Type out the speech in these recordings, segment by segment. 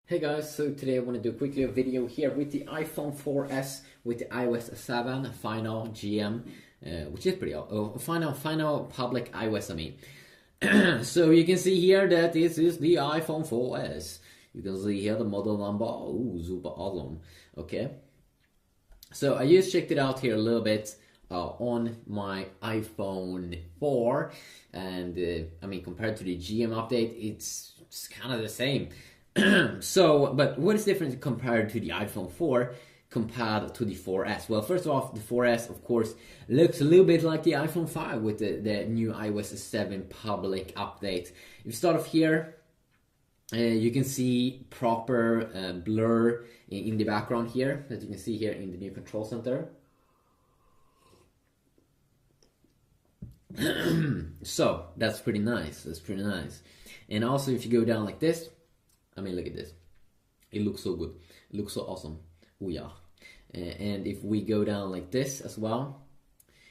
Hey guys, so today I want to do quickly a video here with the iPhone 4S with the iOS 7 final GM, which is pretty final public iOS, I mean. So you can see here that this is the iPhone 4S. You can see here the model number. Oh, super awesome. Okay. So I just checked it out here a little bit on my iPhone 4, and I mean, compared to the GM update, it's kind of the same. So, but what is different compared to the iPhone 4 compared to the 4S? Well, first of all, the 4S, of course, looks a little bit like the iPhone 5 with the new iOS 7 public update. If you start off here, you can see proper blur in the background here, that you can see here in the new control center. So, that's pretty nice. That's pretty nice. And also, if you go down like this, I mean, look at this. It looks so good. It looks so awesome. Oh yeah. And if we go down like this as well,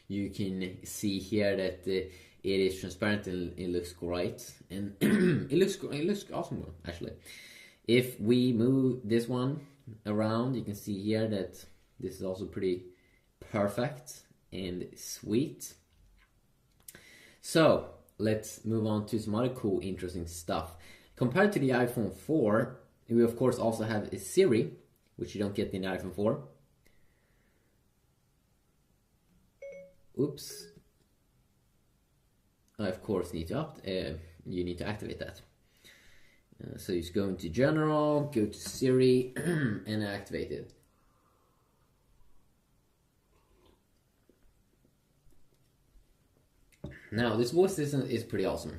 you can see here that it is transparent and it looks great. And it looks awesome actually. If we move this one around, you can see here that this is also pretty perfect and sweet. So let's move on to some other cool, interesting stuff. Compared to the iPhone 4, we of course also have a Siri, which you don't get in the iPhone 4. Oops. I of course need to you need to activate that. So you just go into General, go to Siri, and activate it. Now this voice assistant is pretty awesome.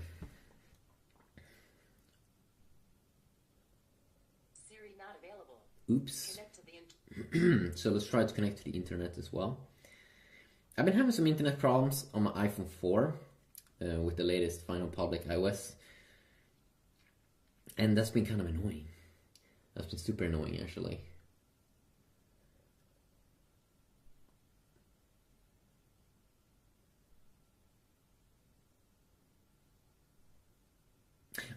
Oops. So let's try to connect to the internet as well. I've been having some internet problems on my iPhone 4 with the latest final public iOS. And that's been kind of annoying. That's been super annoying actually.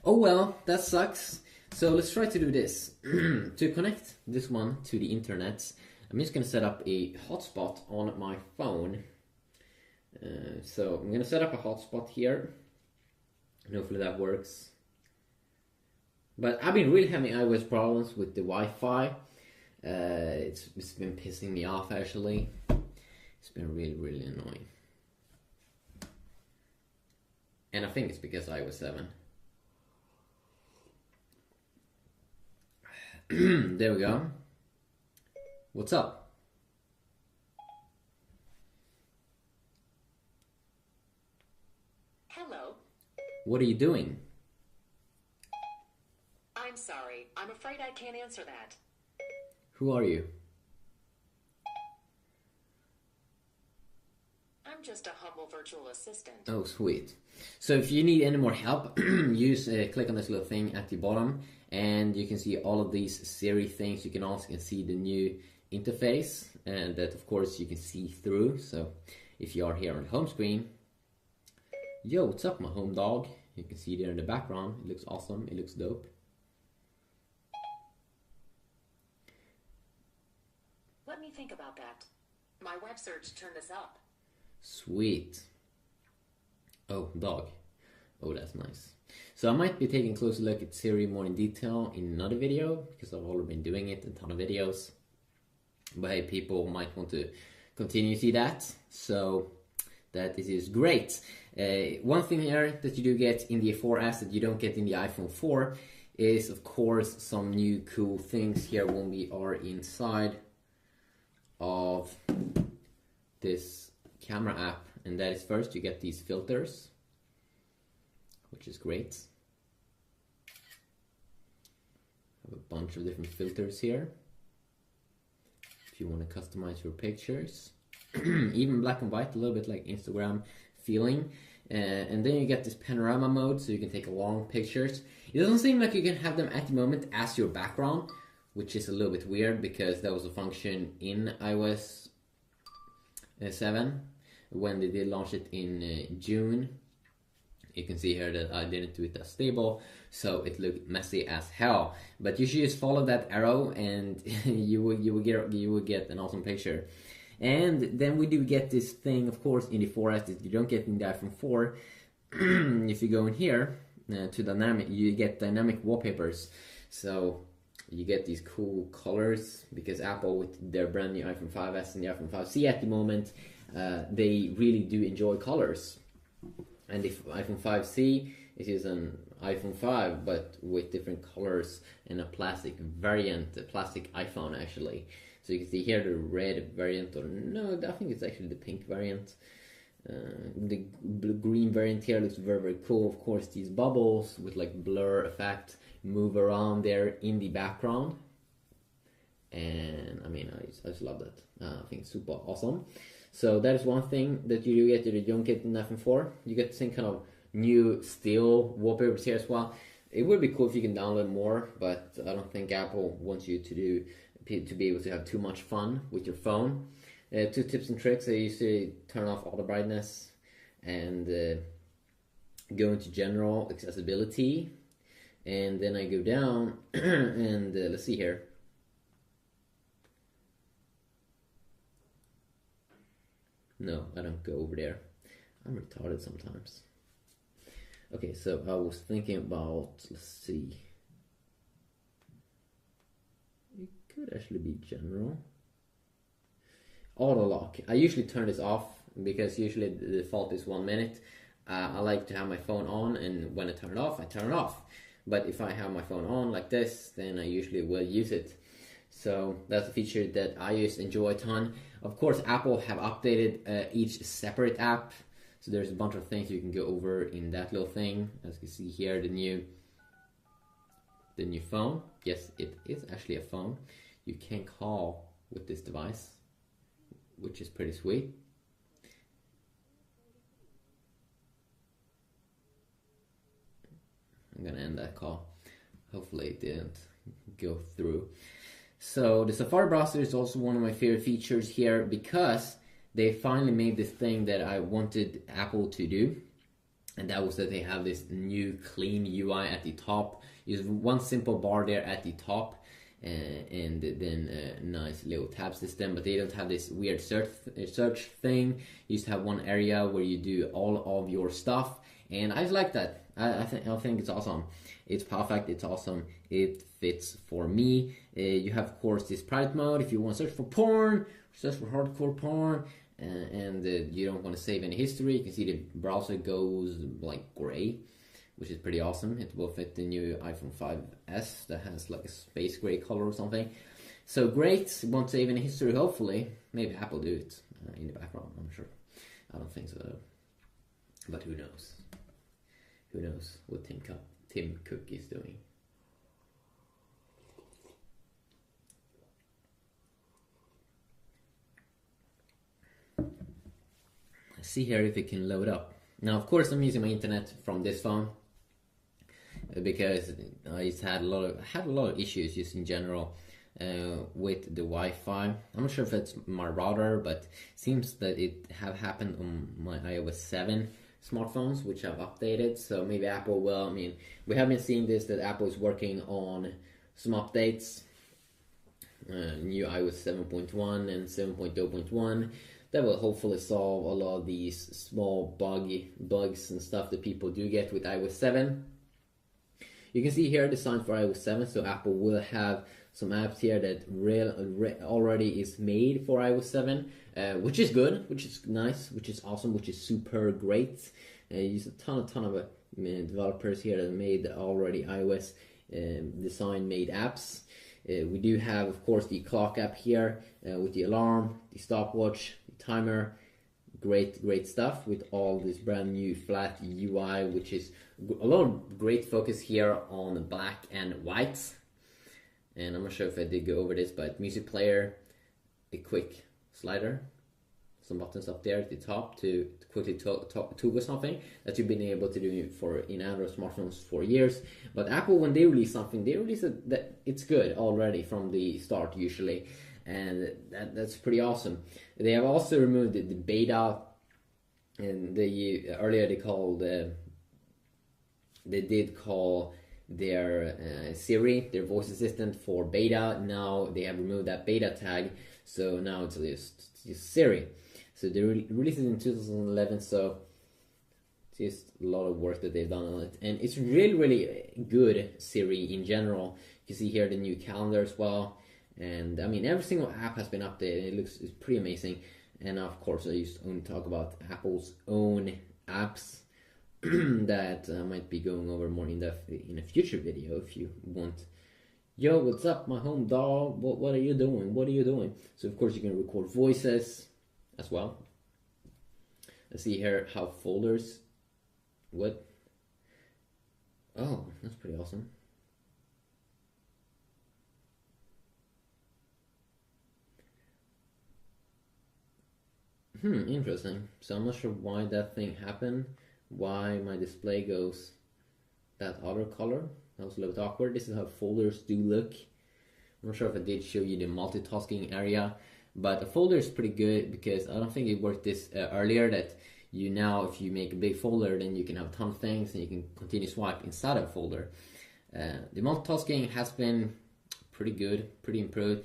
Oh well, that sucks. So let's try to do this. To connect this one to the internet, I'm just going to set up a hotspot on my phone. So I'm going to set up a hotspot here, and hopefully that works. But I've been really having iOS problems with the Wi-Fi. It's been pissing me off actually. It's been really annoying. And I think it's because iOS 7. There we go. What's up? Hello. What are you doing? I'm sorry. I'm afraid I can't answer that. Who are you? I'm just a humble virtual assistant. Oh, sweet. So if you need any more help, use click on this little thing at the bottom, and you can see all of these Siri things. You can also see the new interface, and that of course you can see through. So if you are here on the home screen, yo, what's up, my home dog? You can see there in the background. It looks awesome. It looks dope. Let me think about that. My web search turned this up. Sweet. Oh, dog. Oh, that's nice. So I might be taking a closer look at Siri more in detail in another video, because I've already been doing it in a ton of videos. But hey, people might want to continue to see that. So that is great. One thing here that you do get in the 4S that you don't get in the iPhone 4 is of course some new cool things here when we are inside of this camera app. And that is, first you get these filters, which is great. Have a bunch of different filters here if you want to customize your pictures. Even black and white, a little bit like Instagram feeling. And then you get this panorama mode, so you can take long pictures. It doesn't seem like you can have them at the moment as your background, which is a little bit weird, because that was a function in iOS 7 when they did launch it in June. You can see here that I didn't do it as stable, so it looked messy as hell. But you should just follow that arrow, and you will get an awesome picture. And then we do get this thing, of course, in the 4S that you don't get in the iPhone 4. If you go in here to dynamic, you get dynamic wallpapers. So you get these cool colors because Apple, with their brand new iPhone 5S and the iPhone 5C at the moment, they really do enjoy colors. And the iPhone 5C, it is an iPhone 5 but with different colors and a plastic variant, a plastic iPhone actually. So you can see here the red variant, or no, I think it's actually the pink variant. The green variant here looks very, very cool. Of course, these bubbles with like blur effect move around there in the background. And I mean, I just love that. I think it's super awesome. So that is one thing that you do get that you don't get in iPhone 4. You get the same kind of new still wallpapers here as well. It would be cool if you can download more, but I don't think Apple wants you to be able to have too much fun with your phone. 2 tips and tricks. I usually turn off auto brightness and go into general accessibility, and then I go down and let's see here. No, I don't go over there. I'm retarded sometimes. Okay, so I was thinking about, let's see. It could actually be general. Auto lock. I usually turn this off because usually the default is 1 minute. I like to have my phone on, and when I turn it off, I turn it off. But if I have my phone on like this, then I usually will use it. So that's a feature that I enjoy a ton. Of course, Apple have updated each separate app. So there's a bunch of things you can go over in that little thing. As you can see here, the new phone. Yes, it is actually a phone. You can call with this device, which is pretty sweet. I'm gonna end that call. Hopefully it didn't go through. So the Safari browser is also one of my favorite features here because they finally made this thing that I wanted Apple to do, and that was that they have this new clean UI at the top. There's one simple bar there at the top, and then a nice little tab system, but they don't have this weird search thing. You just have one area where you do all of your stuff, and I just like that. I think it's awesome. It's perfect. It's awesome. It fits for me. You have, of course, this private mode if you want to search for porn, search for hardcore porn, and you don't want to save any history. You can see the browser goes like gray, which is pretty awesome. It will fit the new iPhone 5S that has like a space gray color or something. So great. Won't save any history, hopefully. Maybe Apple do it in the background, I'm sure. I don't think so though. But who knows? Who knows what Tim Cook is doing? Let's see here if it can load up. Now, of course, I'm using my internet from this phone because I just had a lot of issues just in general with the Wi-Fi. I'm not sure if it's my router, but it seems that it have happened on my iOS 7 smartphones, which I've updated. So maybe Apple will. I mean, we have been seeing this, that Apple is working on some updates, new iOS 7.1 and 7.0.1, that will hopefully solve a lot of these small bugs and stuff that people do get with iOS 7. You can see here designed for iOS 7, so Apple will have some apps here that already is made for iOS 7, which is good, which is nice, which is awesome, which is super great. Use a ton of developers here that made already iOS design made apps. We do have, of course, the clock app here with the alarm, the stopwatch, the timer. Great stuff with all this brand new flat UI, which is a lot of great focus here on black and white. And I'm not sure if I did go over this, but music player, a quick slider, some buttons up there at the top to quickly toggle something that you've been able to do in Android smartphones for years. But Apple, when they release something, they release it that it's good already from the start usually, and that's pretty awesome. They have also removed the beta, and earlier they called they did call their Siri, their voice assistant, for beta. Now they have removed that beta tag, so now it's just Siri. So they released it in 2011, so just a lot of work that they've done on it, and it's really good Siri in general. You can see here the new calendar as well, and I mean every single app has been updated. It's pretty amazing. And of course I used to only talk about Apple's own apps that might be going over more in depth in a future video if you want. Yo, what's up, my home dog? What are you doing? What are you doing? So of course you can record voices as well. Let's see here how folders. What? Oh, that's pretty awesome. Interesting. So I'm not sure why that thing happened. Why my display goes that other color. That was a little bit awkward. This is how folders do look. I'm not sure if I did show you the multitasking area, but a folder is pretty good because I don't think it worked this earlier that you now, if you make a big folder, then you can have a ton of things and you can continue swipe inside of a folder. The multitasking has been pretty good, pretty improved,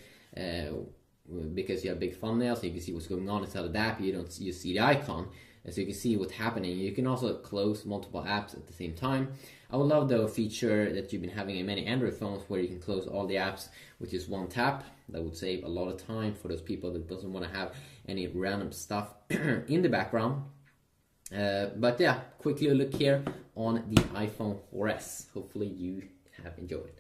because you have big thumbnails, so you can see what's going on inside of the app. You see the icon, so you can see what's happening. You can also close multiple apps at the same time. I would love though a feature that you've been having in many Android phones where you can close all the apps with just one tap. That would save a lot of time for those people that doesn't want to have any random stuff in the background. But yeah, quickly look here on the iPhone 4S. Hopefully you have enjoyed.